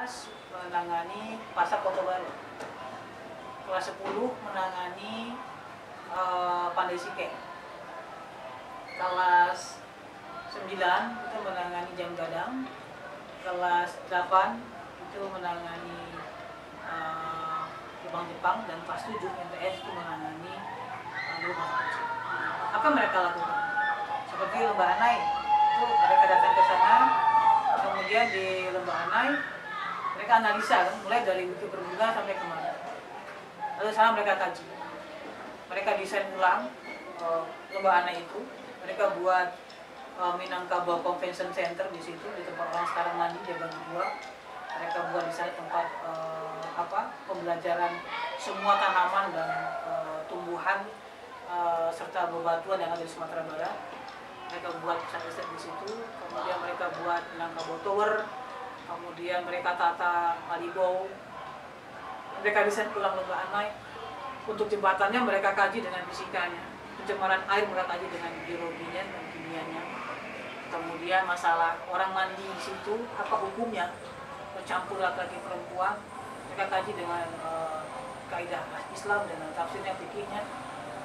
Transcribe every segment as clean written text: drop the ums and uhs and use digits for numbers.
11 menangani Pasar Kota Baru. Kelas 10 menangani Pandai Sike. Kelas 9 itu menangani Jam Gadang. Kelas 8 itu menangani Jepang, dan kelas 7 MTS itu menangani rumah kecil. Apa mereka lakukan? Seperti lomba anai, itu mereka datang ke sana, kemudian di lomba anai mereka analisa kan, mulai dari buku berbunga sampai kemana. Lalu sana mereka kaji, mereka desain ulang lomba anai itu, mereka buat Minangkabau Convention Center di situ, di tempat orang sekarang mandi di Bagi Dua. Mereka buat di sana tempat pembelajaran semua tanaman dan tumbuhan serta bebatuan yang ada di Sumatera Barat. Mereka buat pusat riset di situ, kemudian mereka buat Minangkabau Tower, kemudian mereka tata Malibau, mereka desain ulang lomba anai. Untuk jembatannya mereka kaji dengan fisikanya, pencemaran air mereka kaji dengan biologinya dan kimianya. Kemudian masalah orang mandi di situ, apa hukumnya, campur laki-laki perempuan, mereka kaji dengan kaidah Islam dan tafsirnya, fikihnya,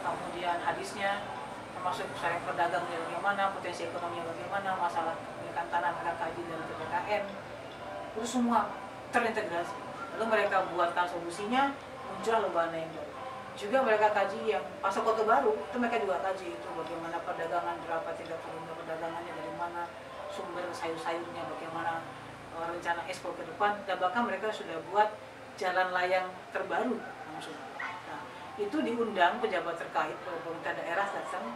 kemudian hadisnya, termasuk syariat pedagangnya bagaimana, potensi ekonominya bagaimana, masalah pemilikan tanah mereka kaji dari PPKN, itu semua terintegrasi. Lalu mereka buatkan solusinya, muncul lomba anai yang baru. Juga mereka kaji yang Pasar Kota Baru, itu mereka juga kaji itu bagaimana perdagangan, berapa tingkat perdagangannya, dari mana sumber sayur-sayurnya, bagaimana rencana ekspor ke depan, dan bahkan mereka sudah buat jalan layang terbaru langsung. Nah, itu diundang pejabat terkait, pemerintah daerah datang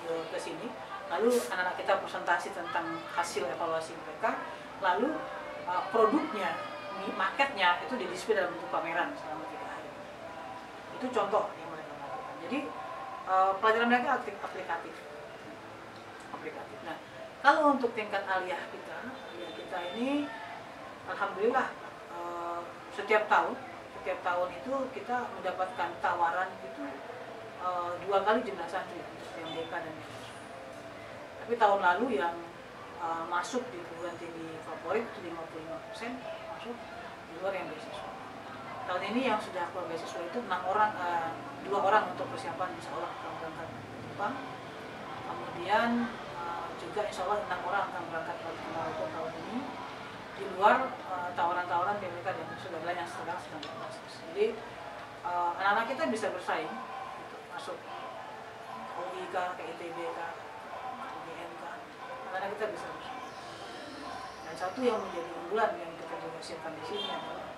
ke sini, lalu anak-anak kita presentasi tentang hasil evaluasi mereka, lalu produknya, marketnya itu didisplay dalam bentuk pameran selama 3 hari. Itu contoh yang mereka lakukan. Jadi pelajaran mereka aplikatif. Nah, kalau untuk tingkat aliyah kita ini alhamdulillah setiap tahun itu kita mendapatkan tawaran itu 2 kali jumlah santri untuk yang BK dan BK. Tapi tahun lalu yang masuk di perguruan tinggi favorit itu 55% masuk di luar yang beasiswa. Tahun ini yang sudah keluar beasiswa itu 2 orang untuk persiapan insya Allah akan berangkat ke Jepang. Kemudian juga insya Allah 6 orang akan berangkat ke Maroko tahun ini, di luar tawaran-tawaran PMK dan sudah lain yang sedang berproses. Jadi anak-anak kita bisa bersaing untuk masuk UI ke ITB ke UGM anak-anak kita bisa bersaing. Dan satu yang menjadi unggulan yang kita juga siapkan di sini adalah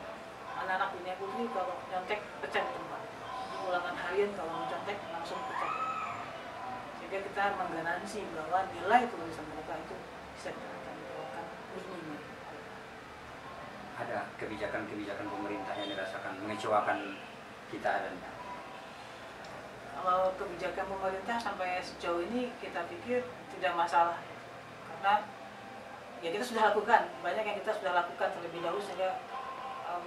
anak-anak Bina Putri kalau nyontek pecah di tempat, di ulangan harian kalau mencontek langsung pecah. Sehingga kita menggaransi bahwa nilai tulisan mereka itu bisa diterapkan murni. Ada kebijakan-kebijakan pemerintah yang dirasakan mengecewakan kita dan kalau kebijakan pemerintah sampai sejauh ini kita pikir tidak masalah, karena ya kita sudah lakukan banyak yang kita sudah lakukan terlebih dahulu, sehingga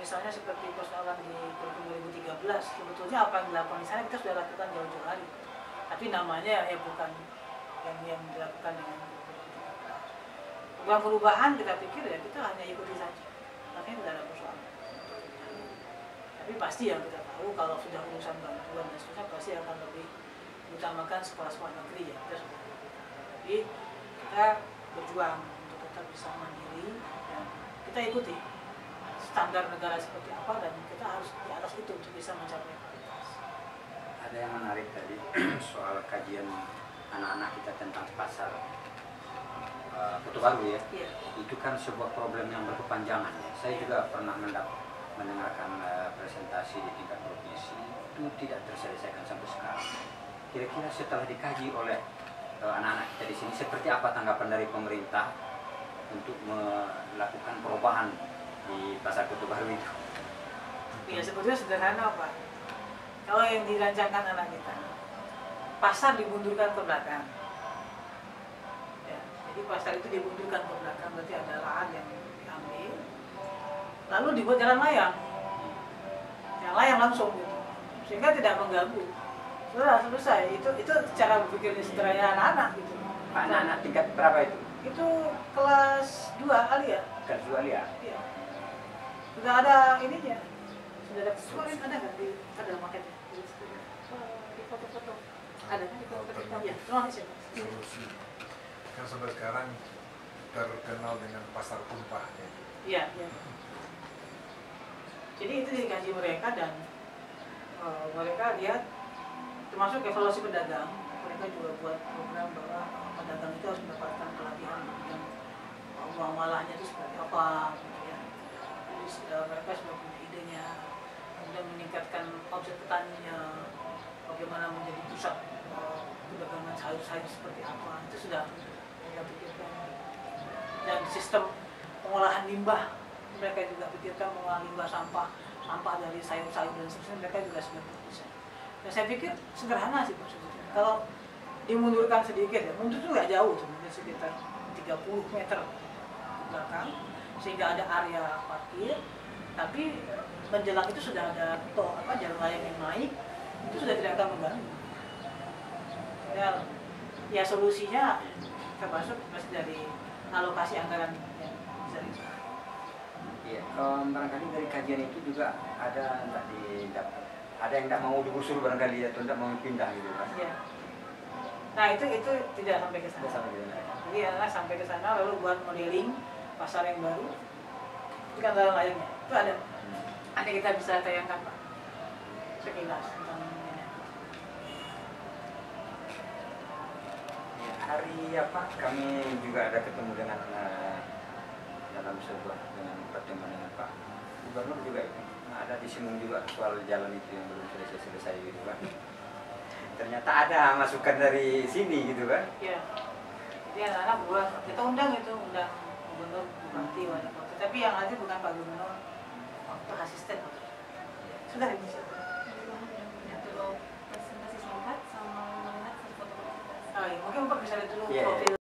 misalnya seperti persoalan di kurikulum 2013 sebetulnya apa yang dilakukan di sana kita sudah lakukan jauh-jauh hari, tapi namanya ya bukan yang dilakukan dengan perubahan kita pikir ya kita hanya ikuti saja, makanya tidak ada persoalan. Tapi pasti yang kita tahu kalau sudah urusan bantuan dan seterusnya pasti akan lebih utamakan sekolah-sekolah negeri ya kita sudah. Jadi kita berjuang untuk tetap bisa mandiri dan kita ikuti standar negara seperti apa, dan kita harus di atas itu untuk bisa mencapai kualitas. Ada yang menarik tadi soal kajian anak-anak kita tentang pasar Kota Baru ya. Iya. Itu kan sebuah problem yang berkepanjangan ya. Saya juga pernah mendengarkan presentasi di tingkat provinsi, itu tidak terselesaikan sampai sekarang. Kira-kira setelah dikaji oleh anak-anak kita di sini, seperti apa tanggapan dari pemerintah untuk melakukan perubahan di pasar Kota Baru itu? Ya sebetulnya sederhana Pak. Kalau yang dirancangkan anak kita, pasar dimundurkan ke belakang. Ya, jadi pasar itu dimundurkan ke belakang, berarti ada lahan yang diambil, lalu dibuat jalan layang, yang layang langsung gitu, sehingga tidak mengganggu. Sudah selesai. Itu cara berpikir sederhana anak-anak gitu. Anak-anak tingkat berapa itu? Itu kelas 2 Alia. Kelas 2 ya. Iya. Sudah ada ininya. Sudah ada kemarin ada nggak di ada maketnya? Di foto-foto. Ada kan di foto-foto? Ya, terima kasih. Solusi. Kan sampai sekarang terkenal dengan pasar tumpah ya. Iya, iya. Jadi itu dikaji mereka dan mereka lihat termasuk evaluasi pedagang. Mereka juga buat program bahwa pedagang itu harus mendapatkan pelatihan yang muamalahnya itu seperti apa, gitu ya. Jadi mereka sudah punya idenya, kemudian meningkatkan omset petaninya, bagaimana menjadi pusat perdagangan sayur-sayur seperti apa, itu sudah mereka pikirkan. Dan sistem pengolahan limbah mereka juga pikirkan, mengolah limbah sampah dari sayur-sayur dan seterusnya, mereka juga sudah bisa. Dan saya pikir sederhana sih Pak sebetulnya. Kalau dimundurkan sedikit ya, mundur itu nggak jauh tuh, mungkin sekitar 30 meter ke belakang, sehingga ada area parkir, tapi menjelang itu sudah ada jalan layang yang naik, itu sudah tidak akan mengganggu. Dan ya solusinya termasuk masih dari alokasi anggaran yang bisa dipakai. Iya, barangkali dari kajian itu juga ada nggak didapat, ada yang nggak mau digusur barangkali atau nggak mau pindah gitu kan? Iya. Nah itu tidak sampai ke sana. Sampai ke sana. Jadi anak sampai ke sana lalu buat modeling pasar yang baru. Itu kan dalam layarnya. Itu ada. Nanti kita bisa tayangkan Pak sekilas tentang ini. Ya, hari apa kami juga ada ketemu dengan dalam sebuah dengan pertemuan dengan Pak Gubernur juga itu. Nah, ada disinggung juga soal jalan itu yang belum selesai gitu kan. Ternyata ada masukan dari sini gitu kan. Iya. Jadi anak-anak buat kita undang gubernur, bupati, wali kota. Tapi yang hadir bukan Pak Gubernur, waktu asisten. Sudah ini siapa? Untuk presentasi singkat sama melihat foto-foto kita. Oh, iya. Mungkin Bapak bisa lihat dulu Iya. profil